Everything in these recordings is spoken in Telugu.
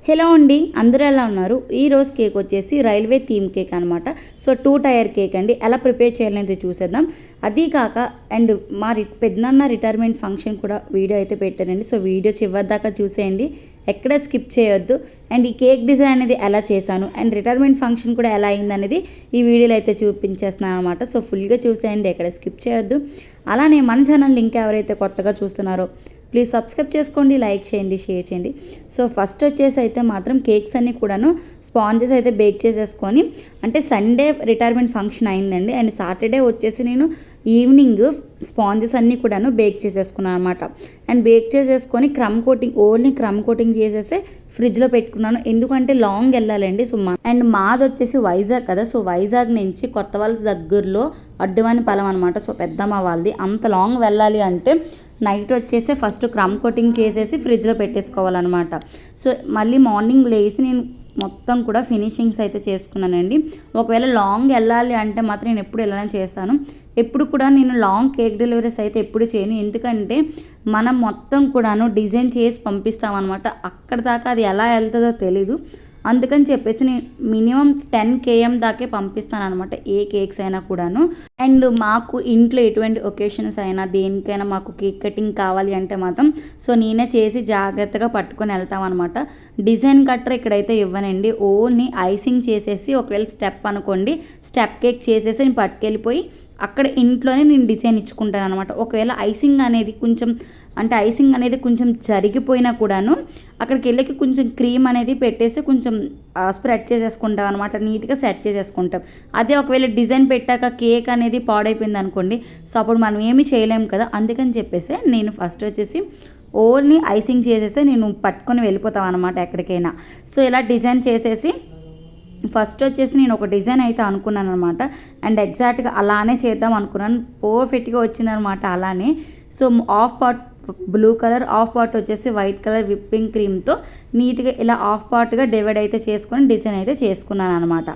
హలో అండి, అందరూ ఎలా ఉన్నారు? ఈరోజు కేక్ వచ్చేసి రైల్వే థీమ్ కేక్ అనమాట. సో 2 టైర్ కేక్ అండి. ఎలా ప్రిపేర్ చేయాలనేది చూసేద్దాం. అది కాక అండ్ మా పెద్దనాన్న రిటైర్మెంట్ ఫంక్షన్ కూడా వీడియో అయితే పెట్టానండి. సో వీడియో చివరి దాకా చూసేయండి, ఎక్కడ స్కిప్ చేయొద్దు. అండ్ ఈ కేక్ డిజైన్ అనేది ఎలా చేశాను అండ్ రిటైర్మెంట్ ఫంక్షన్ కూడా ఎలా అయిందనేది ఈ వీడియోలో అయితే చూపించేస్తున్నాను అనమాట. సో ఫుల్గా చూసేయండి, ఎక్కడ స్కిప్ చేయొద్దు. అలానే మన ఛానల్ లింక్ ఎవరైతే కొత్తగా చూస్తున్నారో ప్లీజ్ సబ్స్క్రైబ్ చేసుకోండి, లైక్ చేయండి, షేర్ చేయండి. సో ఫస్ట్ వచ్చేసి అయితే మాత్రం కేక్స్ అన్నీ కూడాను స్పాంజెస్ అయితే బేక్ చేసేసుకొని, అంటే సండే రిటైర్మెంట్ ఫంక్షన్ అయిందండి అండ్ సాటర్డే వచ్చేసి నేను ఈవినింగ్ స్పాంజెస్ అన్నీ కూడాను బేక్ చేసేసుకున్నాను అనమాట. అండ్ బేక్ చేసేసుకొని ఓన్లీ క్రమ్ కోటింగ్ చేసేస్తే ఫ్రిడ్జ్లో పెట్టుకున్నాను. ఎందుకంటే లాంగ్ వెళ్ళాలండి. సో అండ్ మాది వచ్చేసి వైజాగ్ కదా, సో వైజాగ్ నుంచి కొత్త వాళ్ళ దగ్గరలో అడ్డువాని పొలం అనమాట. సో పెద్దమ్మ వాళ్ళది. అంత లాంగ్ వెళ్ళాలి అంటే నైట్ వచ్చేసి ఫస్ట్ క్రమ్ కోటింగ్ చేసేసి ఫ్రిడ్జ్లో పెట్టేసుకోవాలన్నమాట. సో మళ్ళీ మార్నింగ్ లేసి నేను మొత్తం కూడా ఫినిషింగ్స్ అయితే చేసుకున్నానండి. ఒకవేళ లాంగ్ వెళ్ళాలి అంటే మాత్రం నేను ఎప్పుడు వెళ్ళాలని చేస్తాను. ఎప్పుడు కూడా నేను లాంగ్ కేక్ డెలివరీస్ అయితే ఎప్పుడు చేయను. ఎందుకంటే మనం మొత్తం కూడాను డిజైన్ చేసి పంపిస్తామన్నమాట. అక్కడ దాకా అది ఎలా వెళ్తుందో తెలీదు. అందుకని చెప్పేసి నేను మినిమం 10 km దాకే పంపిస్తాను అనమాట, ఏ కేక్స్ అయినా కూడాను. అండ్ మాకు ఇంట్లో ఎటువంటి ఒకేషన్స్ అయినా దేనికైనా మాకు కేక్ కటింగ్ కావాలి అంటే మాత్రం సో నేనే చేసి జాగ్రత్తగా పట్టుకొని వెళ్తాం అనమాట. డిజైన్ కట్టర్ ఇక్కడైతే ఇవ్వనండి, ఓన్లీ ఐసింగ్ చేసేసి ఒకవేళ స్టెప్ అనుకోండి స్టెప్ కేక్ చేసేసి నేను పట్టుకెళ్ళిపోయి అక్కడ ఇంట్లోనే నేను డిజైన్ ఇచ్చుకుంటాను అనమాట. ఒకవేళ ఐసింగ్ అనేది కొంచెం జరిగిపోయినా కూడాను అక్కడికి వెళ్ళకి కొంచెం క్రీమ్ అనేది పెట్టేసి కొంచెం స్ప్రెడ్ చేసేసుకుంటాం అనమాట, నీట్గా సెట్ చేసేసుకుంటాం. అదే ఒకవేళ డిజైన్ పెట్టాక కేక్ అనేది పాడైపోయింది అనుకోండి, సో అప్పుడు మనం ఏమీ చేయలేము కదా. అందుకని చెప్పేసి నేను ఫస్ట్ వచ్చేసి ఓన్లీ ఐసింగ్ చేసేసి నేను పట్టుకొని వెళ్ళిపోతాం అనమాట ఎక్కడికైనా. సో ఇలా డిజైన్ చేసేసి ఫస్ట్ వచ్చేసి నేను ఒక డిజైన్ అయితే అనుకున్నాను అనమాట. అండ్ ఎగ్జాక్ట్గా అలానే చేద్దాం అనుకున్నాను, పర్ఫెక్ట్గా వచ్చిందనమాట అలానే. So half part blue colour, half part వచ్చేసి వైట్ కలర్ విప్పింగ్ క్రీమ్తో నీట్గా ఇలా హాఫ్ పార్ట్గా డివైడ్ అయితే చేసుకొని డిజైన్ అయితే చేసుకున్నాను అనమాట.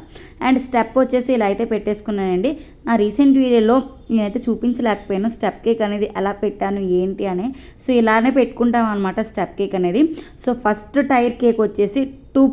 అండ్ స్టెప్ వచ్చేసి ఇలా అయితే పెట్టేసుకున్నానండి. నా రీసెంట్ వీడియోలో నేనైతే చూపించలేకపోయాను స్టెప్ కేక్ అనేది ఎలా పెట్టాను ఏంటి అని. సో ఇలానే పెట్టుకుంటాం అనమాట స్టెప్ కేక్ అనేది. సో ఫస్ట్ టైర్ కేక్ వచ్చేసి టూ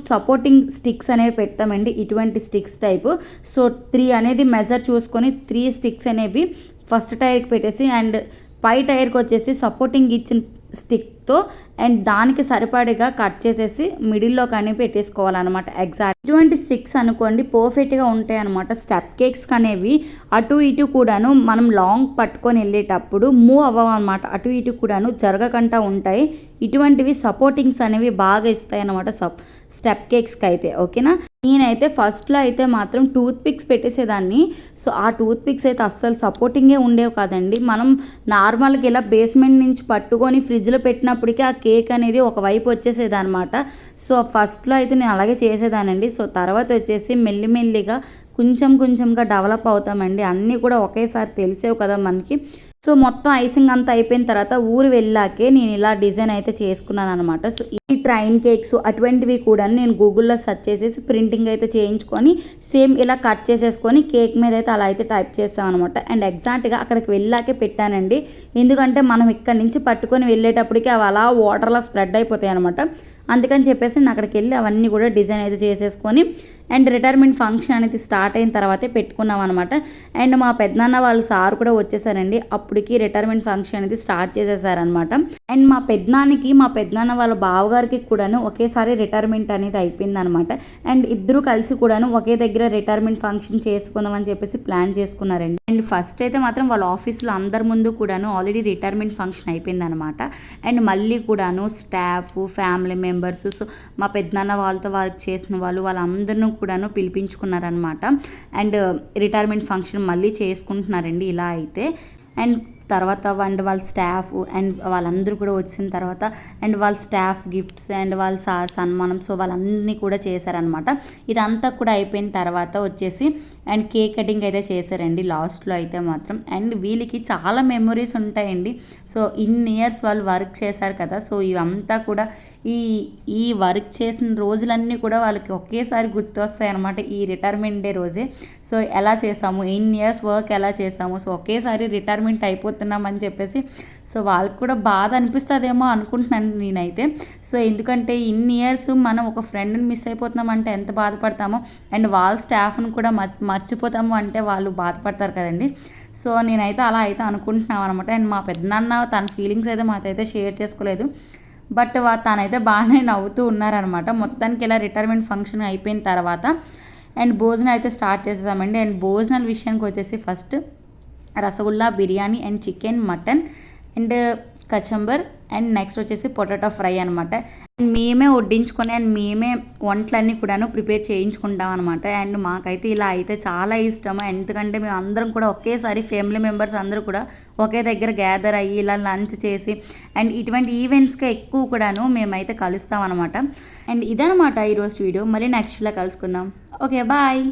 సపోర్టింగ్ స్టిక్స్ అనేవి పెడతామండి, ఇటువంటి స్టిక్స్ టైపు. సో 3 అనేది మెజర్ చూసుకొని 3 స్టిక్స్ అనేవి ఫస్ట్ టైర్కి పెట్టేసి అండ్ పై టైర్కి వచ్చేసి సపోర్టింగ్ ఇచ్చిన స్టిక్తో అండ్ దానికి సరిపడిగా కట్ చేసేసి మిడిల్లో కానీ పెట్టేసుకోవాలన్నమాట. ఎగ్జాక్ట్ ఇటువంటి స్టిక్స్ అనుకోండి పర్ఫెక్ట్గా ఉంటాయి అనమాట. స్టెప్ కేక్స్ అనేవి అటు ఇటు కూడాను మనం లాంగ్ పట్టుకొని వెళ్ళేటప్పుడు మూవ్ అవ్వవు అనమాట, అటు ఇటు కూడాను జరగకుండా ఉంటాయి. ఇటువంటివి సపోర్టింగ్స్ అనేవి బాగా ఇస్తాయి అనమాట స్టెప్ కేక్స్కి అయితే. ఓకేనా, నేనైతే ఫస్ట్లో అయితే మాత్రం టూత్ పిక్స్ పెట్టేసేదాన్ని. సో ఆ టూత్ పిక్స్ అయితే అస్సలు సపోర్టింగే ఉండేవి కాదండి. మనం నార్మల్గా ఇలా బేస్మెంట్ నుంచి పట్టుకొని ఫ్రిడ్జ్లో పెట్టినప్పటికీ ఆ కేక్ అనేది ఒకవైపు వచ్చేసేది అనమాట. సో ఫస్ట్లో అయితే నేను అలాగే చేసేదానండి. సో తర్వాత వచ్చేసి మెల్లిమెల్లిగా కొంచెంగా డెవలప్ అవుతామండి. అన్నీ కూడా ఒకేసారి తెలిసేవి కదా మనకి. సో మొత్తం ఐసింగ్ అంతా అయిపోయిన తర్వాత ఊరు వెళ్ళాకే నేను ఇలా డిజైన్ అయితే చేసుకున్నాను అనమాట. సో ఈ ట్రైన్ కేక్స్ అటువంటివి కూడా నేను గూగుల్లో సెర్చ్ చేసేసి ప్రింటింగ్ అయితే చేయించుకొని సేమ్ ఇలా కట్ చేసేసుకొని కేక్ మీద అయితే అలా అయితే టైప్ చేస్తాం అనమాట. అండ్ ఎగ్జాక్ట్గా అక్కడికి వెళ్ళాకే పెట్టానండి. ఎందుకంటే మనం ఇక్కడ నుంచి పట్టుకొని వెళ్ళేటప్పటికి అవి అలా వాటర్లో స్ప్రెడ్ అయిపోతాయి అనమాట. అందుకని చెప్పేసి నేను అక్కడికి వెళ్ళి అవన్నీ కూడా డిజైన్ అయితే చేసేసుకొని అండ్ రిటైర్మెంట్ ఫంక్షన్ అనేది స్టార్ట్ అయిన తర్వాతే పెట్టుకున్నాం అనమాట. అండ్ మా పెద్దనాన్న వాళ్ళ సార్ కూడా వచ్చేసారండి. అప్పటికి రిటైర్మెంట్ ఫంక్షన్ అనేది స్టార్ట్ చేసేసారనమాట. అండ్ మా పెద్దనాన్న వాళ్ళ బావగారికి కూడాను ఒకేసారి రిటైర్మెంట్ అనేది అయిపోయింది అనమాట. అండ్ ఇద్దరు కలిసి కూడాను ఒకే దగ్గర రిటైర్మెంట్ ఫంక్షన్ చేసుకుందామని చెప్పేసి ప్లాన్ చేసుకున్నారండి. అండ్ ఫస్ట్ అయితే మాత్రం వాళ్ళ ఆఫీస్లో అందరి ముందు కూడాను ఆల్రెడీ రిటైర్మెంట్ ఫంక్షన్ అయిపోయింది అనమాట. అండ్ మళ్ళీ కూడాను స్టాఫ్, ఫ్యామిలీ మెంబర్స్, సో మా పెద్దనాన్న వాళ్ళతో వర్క్ చేసిన వాళ్ళందరినీ కూడాను పిలిపించుకున్నారనమాట. అండ్ రిటైర్మెంట్ ఫంక్షన్ మళ్ళీ చేసుకుంటున్నారండి ఇలా అయితే. అండ్ తర్వాత వాళ్ళ స్టాఫ్ అండ్ వాళ్ళందరూ కూడా వచ్చిన తర్వాత అండ్ వాళ్ళ స్టాఫ్ గిఫ్ట్స్ అండ్ వాళ్ళ సన్మానం, సో వాళ్ళన్నీ కూడా చేశారనమాట. ఇదంతా కూడా అయిపోయిన తర్వాత వచ్చేసి అండ్ కేక్ కటింగ్ అయితే చేశారండి లాస్ట్లో అయితే మాత్రం. అండ్ వీళ్ళకి చాలా మెమొరీస్ ఉంటాయండి. సో ఇన్ని ఇయర్స్ వాళ్ళు వర్క్ చేశారు కదా, సో ఇవంతా కూడా ఈ ఈ వర్క్ చేసిన రోజులన్నీ కూడా వాళ్ళకి ఒకేసారి గుర్తొస్తాయి అనమాట ఈ రిటైర్మెంట్ డే రోజే. సో ఎలా చేసాము, ఇన్ ఇయర్స్ వర్క్ ఎలా చేసాము, సో ఒకేసారి రిటైర్మెంట్ అయిపోతున్నాం అని చెప్పేసి సో వాళ్ళకి కూడా బాధ అనిపిస్తుందేమో అనుకుంటున్నాను నేనైతే. సో ఎందుకంటే ఇన్ని ఇయర్స్ మనం ఒక ఫ్రెండ్ని మిస్ అయిపోతున్నామంటే ఎంత బాధపడతామో, అండ్ వాళ్ళ స్టాఫ్ని కూడా మర్చిపోతాము అంటే వాళ్ళు బాధపడతారు కదండి. సో నేనైతే అలా అయితే అనుకుంటున్నాను అనమాట. అండ్ మా పెద్దనాన్న తన ఫీలింగ్స్ అయితే మాతైతే షేర్ చేసుకోలేదు, బట్ తనైతే బాగానే నవ్వుతూ ఉన్నారనమాట. మొత్తానికి ఇలా రిటైర్మెంట్ ఫంక్షన్ అయిపోయిన తర్వాత అండ్ భోజనం అయితే స్టార్ట్ చేసేసామండి. అండ్ భోజనాల విషయానికి వచ్చేసి first rasgulla, biryani and chicken, mutton and kachumber and next వచ్చేసి పొటాటో ఫ్రై అనమాట. అండ్ మేమే వడ్డించుకొని అండ్ మేమే వంటలన్నీ కూడాను ప్రిపేర్ చేయించుకుంటాం అనమాట. అండ్ మాకైతే ఇలా అయితే చాలా ఇష్టము, ఎందుకంటే మేము అందరం కూడా ఒకేసారి ఫ్యామిలీ మెంబర్స్ అందరూ కూడా ఒకే దగ్గర గ్యాదర్ అయ్యి ఇలా లంచ్ చేసి అండ్ ఇటువంటి ఈవెంట్స్కి ఎక్కువ కూడాను మేమైతే కలుస్తాం అనమాట. అండ్ ఇదనమాట ఈరోజు వీడియో. మళ్ళీ నెక్స్ట్లో కలుసుకుందాం. Okay, bye.